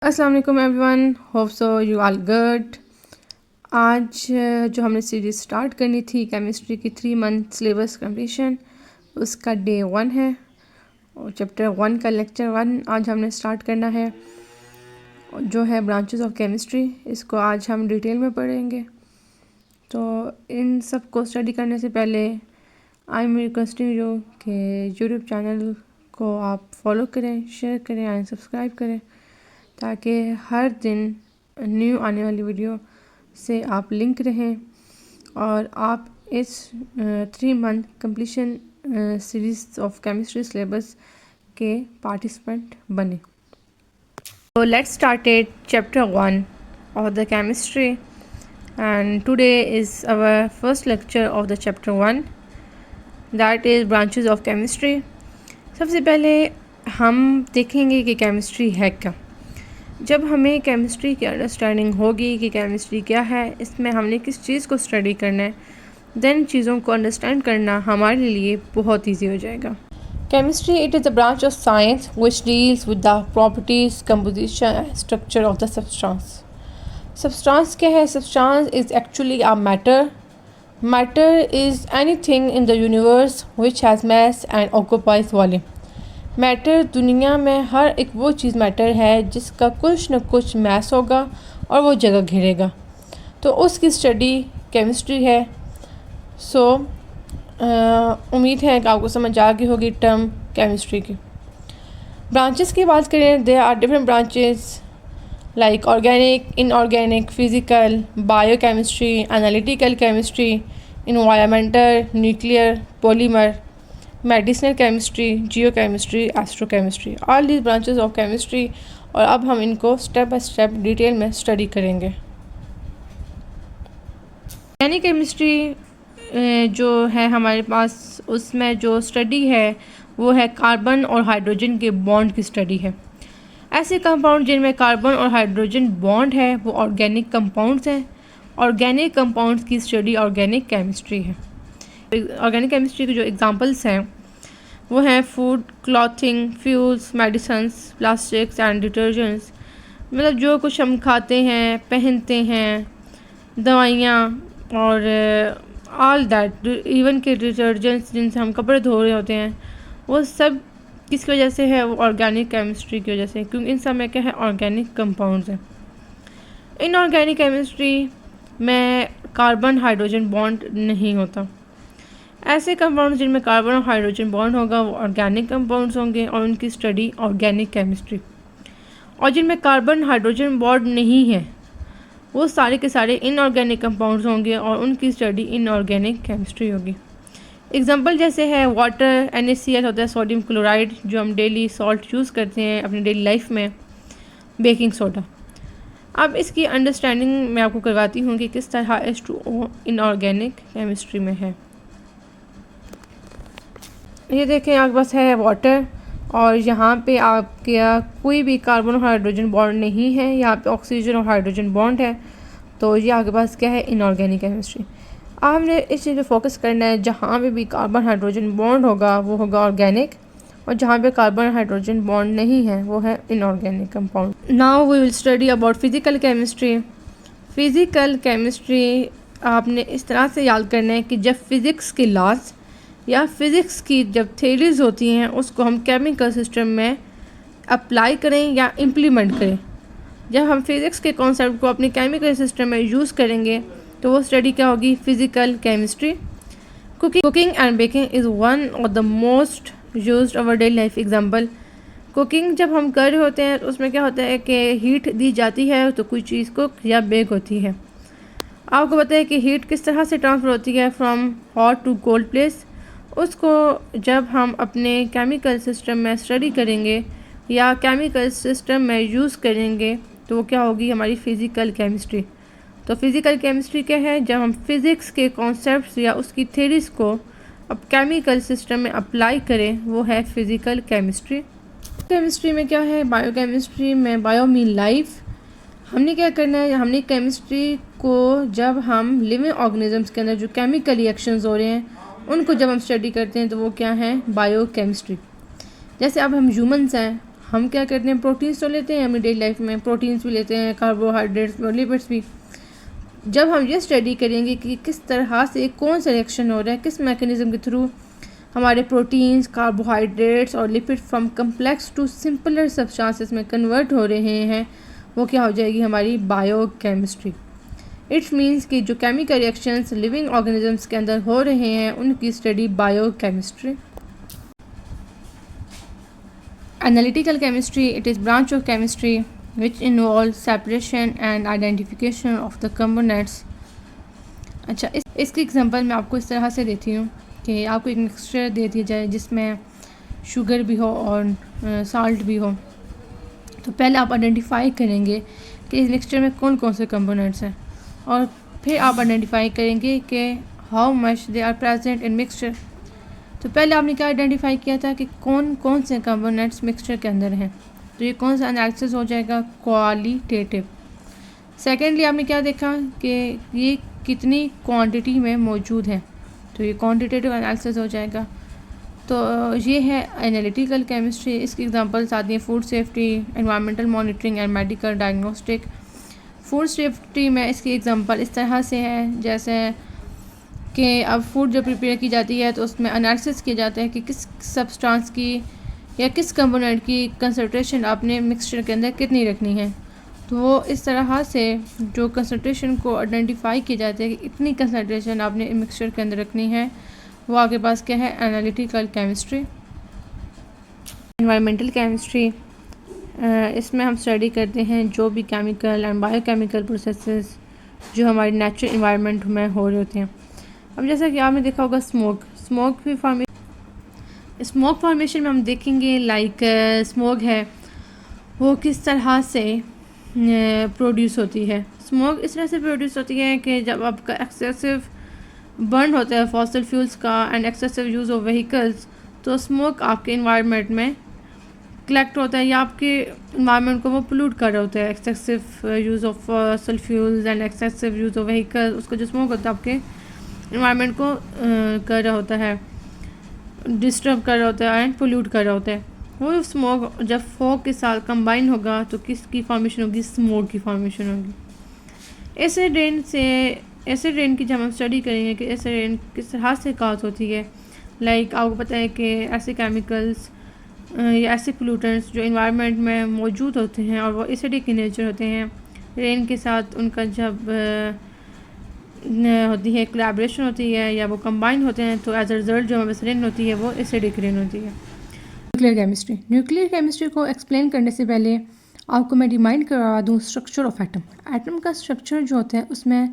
अस्सलाम वालेकुम everyone, hope so you all good. आज जो हमने सीरीज़ स्टार्ट करनी थी केमिस्ट्री की 3 मंथ सिलेबस कंप्लीशन, उसका डे 1 है और चैप्टर 1 का लेक्चर 1 आज हमने स्टार्ट करना है जो है ब्रांचेस ऑफ केमिस्ट्री। इसको आज हम डिटेल में पढ़ेंगे। तो इन सब को स्टडी करने से पहले आई एम रिक्वेस्टिंग यू कि यूट्यूब चैनल को आप फॉलो करें, शेयर करें एंड सब्सक्राइब करें ताकि हर दिन न्यू आने वाली वीडियो से आप लिंक रहें और आप इस 3 month completion series of chemistry syllabus के पार्टिसिपेंट बने। तो let's started chapter 1 of the chemistry and today is our first lecture of the chapter 1 that is branches of chemistry. सबसे पहले हम देखेंगे कि केमिस्ट्री है क्या। जब हमें केमिस्ट्री की अंडरस्टैंडिंग होगी कि केमिस्ट्री क्या है, इसमें हमने किस चीज़ को स्टडी करना है, देन चीज़ों को अंडरस्टैंड करना हमारे लिए बहुत ईजी हो जाएगा। Chemistry it is a branch of science which deals with the properties, composition and structure of the substance. Substance क्या है? Substance is actually a matter. Matter is anything in the universe which has mass and occupies volume. Matter दुनिया में हर एक वो चीज़ matter है जिसका कुछ न कुछ मैस होगा और वो जगह घेरेगा, तो उसकी स्टडी केमिस्ट्री है। सो उम्मीद है कि आपको समझ आ गई होगी टर्म केमिस्ट्री की। ब्रांचेस की बात करें, there are different branches like organic, inorganic, physical, biochemistry, analytical chemistry, environmental, nuclear, polymer, medicinal chemistry, geochemistry, astrochemistry, all these branches of chemistry. और अब हम इनको स्टेप बाय स्टेप डिटेल में स्टडी करेंगे। यानी केमिस्ट्री जो है हमारे पास, उसमें जो स्टडी है वो है कार्बन और हाइड्रोजन के बॉन्ड की स्टडी है। ऐसे कंपाउंड जिनमें कार्बन और हाइड्रोजन बॉन्ड है वो ऑर्गेनिक कंपाउंड्स हैं। ऑर्गेनिक कंपाउंड्स की स्टडी ऑर्गेनिक केमिस्ट्री है। ऑर्गेनिक केमिस्ट्री के जो एग्जांपल्स हैं वो हैं food, clothing, fuels, medicines, plastics and detergents. मतलब जो कुछ हम खाते हैं, पहनते हैं, दवाइयाँ और ऑल दैट, इवन के डिटर्जेंट्स जिनसे हम कपड़े धो रहे होते हैं, वो सब किसकी वजह से है? वो ऑर्गेनिक केमिस्ट्री की वजह से, क्योंकि इन सब में क्या है? ऑर्गेनिक कंपाउंड्स हैं। इनऑर्गेनिक केमिस्ट्री में कार्बन हाइड्रोजन बॉन्ड नहीं होता। ऐसे कंपाउंड्स जिनमें कार्बन और हाइड्रोजन बॉन्ड होगा वो ऑर्गेनिक कंपाउंड्स होंगे और उनकी स्टडी ऑर्गेनिक केमिस्ट्री। और जिनमें कार्बन हाइड्रोजन बॉन्ड नहीं है वो सारे के सारे इनऑर्गेनिक कंपाउंड्स होंगे और उनकी स्टडी इनऑर्गेनिक केमिस्ट्री होगी। एग्जांपल जैसे है वाटर, NaCl होता है, सोडियम क्लोराइड जो हम डेली सॉल्ट यूज़ करते हैं अपनी डेली लाइफ में, बेकिंग सोडा। अब इसकी अंडरस्टैंडिंग मैं आपको करवाती हूँ कि किस तरह H2O इनऑर्गेनिक केमिस्ट्री में है। ये देखें, आपके पास है वाटर और यहाँ पे आपके कोई भी कार्बन और हाइड्रोजन बॉन्ड नहीं है, यहाँ पे ऑक्सीजन और हाइड्रोजन बॉन्ड है, तो ये आपके पास क्या है? Inorganic chemistry. आपने इस चीज़ पे फोकस करना है, जहाँ पे भी कार्बन हाइड्रोजन बॉन्ड होगा वो होगा ऑर्गेनिक और जहाँ पे कार्बन हाइड्रोजन बॉन्ड नहीं है वो है inorganic compound. Now we will study about physical chemistry. Physical chemistry आपने इस तरह से याद करना है कि जब फिज़िक्स के लॉज या फिज़िक्स की जब थ्योरीज होती हैं उसको हम केमिकल सिस्टम में अप्लाई करें या इम्प्लीमेंट करें। जब हम फिज़िक्स के कॉन्सेप्ट को अपने केमिकल सिस्टम में यूज़ करेंगे तो वो स्टडी क्या होगी? Physical chemistry. Cooking and baking is one of the most used our daily life example. Cooking जब हम कर रहे होते हैं तो उसमें क्या होता है कि हीट दी जाती है तो कोई चीज़ कुक या बेक होती है। आपको पता है कि हीट किस तरह से ट्रांसफ़र होती है from hot to cold place. उसको जब हम अपने केमिकल सिस्टम में स्टडी करेंगे या केमिकल सिस्टम में यूज़ करेंगे तो वो क्या होगी? हमारी फ़िज़िकल केमिस्ट्री। तो फ़िज़िकल केमिस्ट्री क्या है? जब हम फिज़िक्स के कॉन्सेप्ट्स या उसकी थ्योरीज़ को अब केमिकल सिस्टम में अप्लाई करें, वो है फ़िज़िकल केमिस्ट्री। केमिस्ट्री में क्या है? बायोकेमिस्ट्री में बायो मीन लाइफ। हमने क्या करना है? हमने केमिस्ट्री को जब हम लिविंग ऑर्गेनिजम्स के अंदर जो केमिकल रिएक्शंस हो रहे हैं उनको जब हम स्टडी करते हैं तो वो क्या है? बायोकेमिस्ट्री। जैसे अब हम ह्यूमंस हैं, हम क्या करते हैं, प्रोटीन्स तो लेते हैं अपनी डेली लाइफ में, प्रोटीन्स भी लेते हैं, कार्बोहाइड्रेट्स और लिपिड्स भी। जब हम ये स्टडी करेंगे कि किस तरह से कौन सा रिएक्शन हो रहा है, किस मैकेनिज्म के थ्रू हमारे प्रोटीन्स, कार्बोहाइड्रेट्स और lipid from complex to simpler substances में कन्वर्ट हो रहे हैं, वो क्या हो जाएगी, हमारी बायोकेमिस्ट्री। इट्स मीन्स कि जो केमिकल रिएक्शंस लिविंग ऑर्गेनिजम्स के अंदर हो रहे हैं उनकी study biochemistry. Analytical chemistry, it is branch of chemistry which involves separation and identification of the components। अच्छा, इसकी एग्जांपल मैं आपको इस तरह से देती हूँ कि आपको एक मिक्सचर दे दिया जाए जिसमें शुगर भी हो और साल्ट भी हो, तो पहले आप आइडेंटिफाई करेंगे कि इस मिक्सचर में कौन कौन से कंपोनेंट्स हैं, और फिर आप आइडेंटिफाई करेंगे कि how much they are present in mixture. तो पहले आपने क्या आइडेंटिफाई किया था कि कौन कौन से कंपोनेंट्स मिक्सचर के अंदर हैं, तो ये कौन सा एनालिसिस हो जाएगा, क्वालिटेटिव। सेकेंडली आपने क्या देखा कि ये कितनी क्वांटिटी में मौजूद है, तो ये क्वांटिटेटिव एनालिसिस हो जाएगा। तो ये है एनालिटिकल केमिस्ट्री। इसकी एग्जांपल्स आती हैं food safety, environmental monitoring and medical diagnostic. Food safety में इसकी एग्जांपल इस तरह से है जैसे कि अब फूड जब प्रिपेयर की जाती है तो उसमें एनालिसिस किया जाता है कि किस सब्सटेंस की या किस कंपोनेंट की कंसंट्रेशन आपने मिक्सचर के अंदर कितनी रखनी है। तो वो इस तरह से जो कंसंट्रेशन को आइडेंटिफाई किया जाता है कि इतनी कंसंट्रेशन आपने मिक्सचर के अंदर रखनी है, वो आपके पास क्या है, एनालिटिकल केमिस्ट्री। एनवायरमेंटल केमिस्ट्री, इसमें हम स्टडी करते हैं जो भी केमिकल एंड बायोकेमिकल प्रोसेसेस जो हमारे नेचुरल इन्वायरमेंट में हो रहे होते हैं। अब जैसा कि आपने देखा होगा स्मोक फॉर्मेशन में हम देखेंगे लाइक स्मोक है वो किस तरह से प्रोड्यूस होती है। स्मोक इस तरह से प्रोड्यूस होती है कि जब आपका एक्सेसिव बर्न होता है फॉसिल फ्यूल्स का and excessive use of vehicles, तो स्मोक आपके इन्वायरमेंट में कलेक्ट होता है या आपके इन्वायरमेंट को वो पोल्यूट कर रहा होता है। Excessive use of fossil fuels and excessive use of vehicles, उसका जो स्मोक होता है आपके इन्वायरमेंट को कर रहा होता है, डिस्टर्ब कर रहा होता है एंड पोल्यूट कर रहा होता है। वो स्मोक जब फॉग के साथ कंबाइन होगा तो किसकी फॉर्मेशन होगी, स्मोक की फॉर्मेशन होगी। एसिड रेन की जब हम स्टडी करेंगे कि एसिड रेन किस तरह से काज होती है, लाइक आपको पता है कि ऐसे केमिकल्स या ऐसे पोल्यूटेंट्स जो इन्वायरमेंट में मौजूद होते हैं और वो एसिडिक इन नेचर होते हैं, रेन के साथ उनका जब होती है कोलैबोरेशन होती है या वो कंबाइन होते हैं तो एज अ रिजल्ट जो हमारे रेन होती है वो एसिडिक रेन होती है। न्यूक्लियर केमिस्ट्री को एक्सप्लेन करने से पहले आपको मैं रिमाइंड करवा दूँ स्ट्रक्चर ऑफ एटम। एटम का स्ट्रक्चर जो होता है उसमें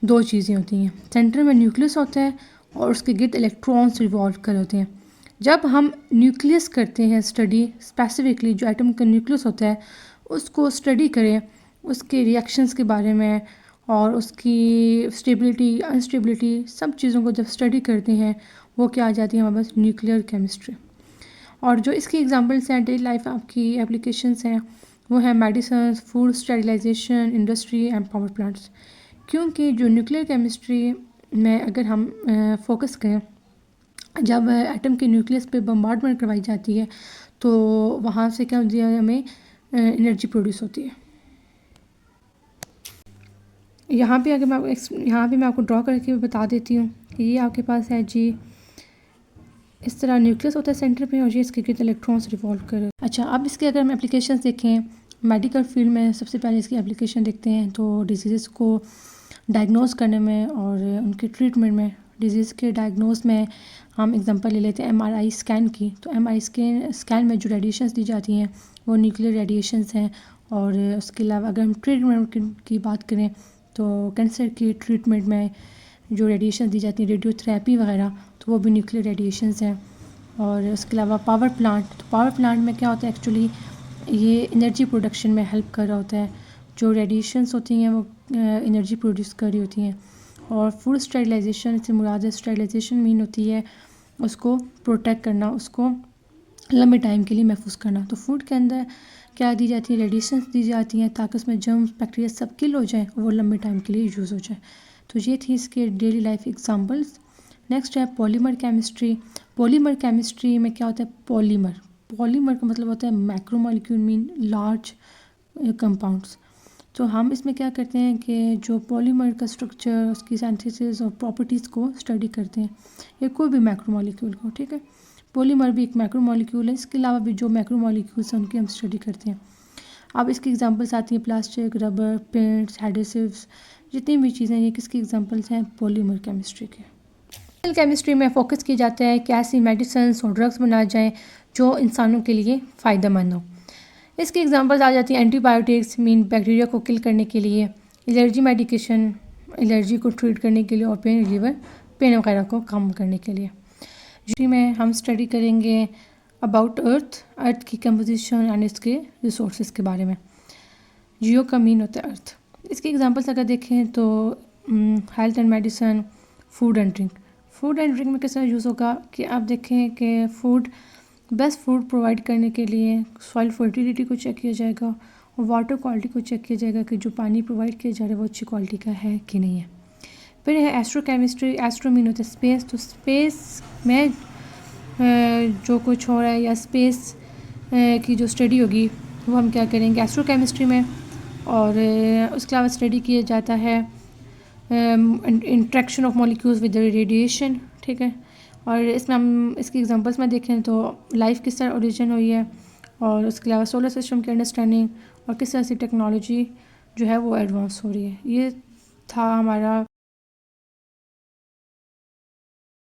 दो चीज़ें होती हैं, सेंटर में न्यूक्लियस होता है और उसके गिर्द इलेक्ट्रॉन्स रिवॉल्व कर होते हैं। जब हम न्यूक्लियस करते हैं स्टडी, स्पेसिफिकली जो एटम का न्यूक्लियस होता है उसको स्टडी करें, उसके रिएक्शंस के बारे में और उसकी स्टेबिलिटी अनस्टेबिलिटी सब चीज़ों को जब स्टडी करते हैं वो क्या आ जाती है हमारे पास, न्यूक्लियर केमिस्ट्री। और जो इसकी एग्जांपल्स हैं डेली लाइफ आपकी एप्लीकेशंस हैं वो है medicine, food sterilisation, industry and power plants. क्योंकि जो न्यूक्लियर केमिस्ट्री में अगर हम फोकस करें, जब एटम के न्यूक्लियस पे बम्बार्डमेंट करवाई जाती है तो वहाँ से क्या होती है, हमें एनर्जी प्रोड्यूस होती है। यहाँ पे मैं आपको ड्रॉ करके बता देती हूँ कि ये आपके पास है जी, इस तरह न्यूक्लियस होता है सेंटर पे और ये इसके गिर्द इलेक्ट्रॉन्स रिवॉल्व कर। अच्छा, अब इसके अगर हम एप्लीकेशंस देखें मेडिकल फील्ड में, सबसे पहले इसकी एप्लीकेशन देखते हैं तो डिजीज़ को डायग्नोस करने में और उनके ट्रीटमेंट में। डिजीज़ के डायग्नोस में हम एग्जांपल ले लेते हैं MRI स्कैन की। तो MRI स्कैन में जो रेडिएशंस दी जाती हैं वो न्यूक्लियर रेडिएशंस हैं। और उसके अलावा अगर हम ट्रीटमेंट की बात करें तो कैंसर की ट्रीटमेंट में जो रेडिएशन दी जाती है, रेडियोथेरेपी वगैरह, तो वो भी न्यूक्लियर रेडिएशंस हैं। और उसके अलावा पावर प्लांट, तो पावर प्लांट में क्या होता है, एक्चुअली ये एनर्जी प्रोडक्शन में हेल्प कर रहा होता है। जो रेडिएशंस होती हैं वो एनर्जी प्रोड्यूस कर रही होती हैं। और फूड स्टेरिलाइजेशन से मुराद स्टेरिलाइजेशन मीन होती है उसको प्रोटेक्ट करना, उसको लंबे टाइम के लिए महफूज करना। तो फूड के अंदर क्या दी जाती है, रेडिएशंस दी जाती हैं ताकि उसमें जर्म्स बैक्टीरिया सब किल हो जाए, वो लंबे टाइम के लिए यूज़ हो जाए। तो ये थी इसके डेली लाइफ एग्जांपल्स। नेक्स्ट है पॉलीमर केमिस्ट्री। पॉलीमर केमिस्ट्री में क्या होता है, पॉलीमर पॉलीमर का मतलब होता है मैक्रोमोलिक्यूल मीन लार्ज कंपाउंड्स। तो हम इसमें क्या करते हैं कि जो पॉलीमर का स्ट्रक्चर, उसकी सिंथेसिस और प्रॉपर्टीज़ को स्टडी करते हैं, या कोई भी मैक्रोमोलिक्यूल को, ठीक है। पॉलीमर भी एक मैक्रोमोलिक्यूल है, इसके अलावा भी जो मैक्रोमोलिक्यूल्स हैं उनकी हम स्टडी करते हैं। अब इसकी एग्जांपल्स आती हैं प्लास्टिक, रबर, पेंट्स, एडेसिव्स, जितनी भी चीज़ें, ये किसकी एग्जांपल्स हैं? पॉलीमर केमिस्ट्री के। केमिस्ट्री में फोकस किया जाता है कि ऐसी मेडिसिन और ड्रग्स बनाए जाएँ जो इंसानों के लिए फ़ायदेमंद हो। इसकी एग्जांपल्स आ जाती हैं एंटीबायोटिक्स मीन बैक्टीरिया को किल करने के लिए, एलर्जी मेडिकेशन एलर्जी को ट्रीट करने के लिए, और पेन रिलीवर पेन वगैरह को कम करने के लिए। जी में हम स्टडी करेंगे अबाउट अर्थ की कंपोजिशन एंड इसके रिसोर्सेज के बारे में। जियो का मीन होता है अर्थ। इसकी एग्जांपल्स अगर देखें तो health and medicine, food and drink. Food and drink में किस तरह यूज़ होगा कि आप देखें कि बेस्ट फूड प्रोवाइड करने के लिए सॉइल फर्टिलिटी को चेक किया जाएगा और वाटर क्वालिटी को चेक किया जाएगा कि जो पानी प्रोवाइड किया जा रहा है वो अच्छी क्वालिटी का है कि नहीं है। फिर है एस्ट्रो केमिस्ट्री। एस्ट्रो मीन होता है स्पेस। तो स्पेस में जो कुछ हो रहा है या स्पेस की जो स्टडी होगी वो हम क्या करेंगे एस्ट्रो केमिस्ट्री में। और उसके अलावा स्टडी किया जाता है interaction of molecules with radiation, ठीक है। और इसमें हम इसकी एग्जांपल्स में देखें तो लाइफ किस तरह ओरिजिन हुई है, और उसके अलावा सोलर सिस्टम की अंडरस्टैंडिंग और किस तरह से टेक्नोलॉजी जो है वो एडवांस हो रही है। ये था हमारा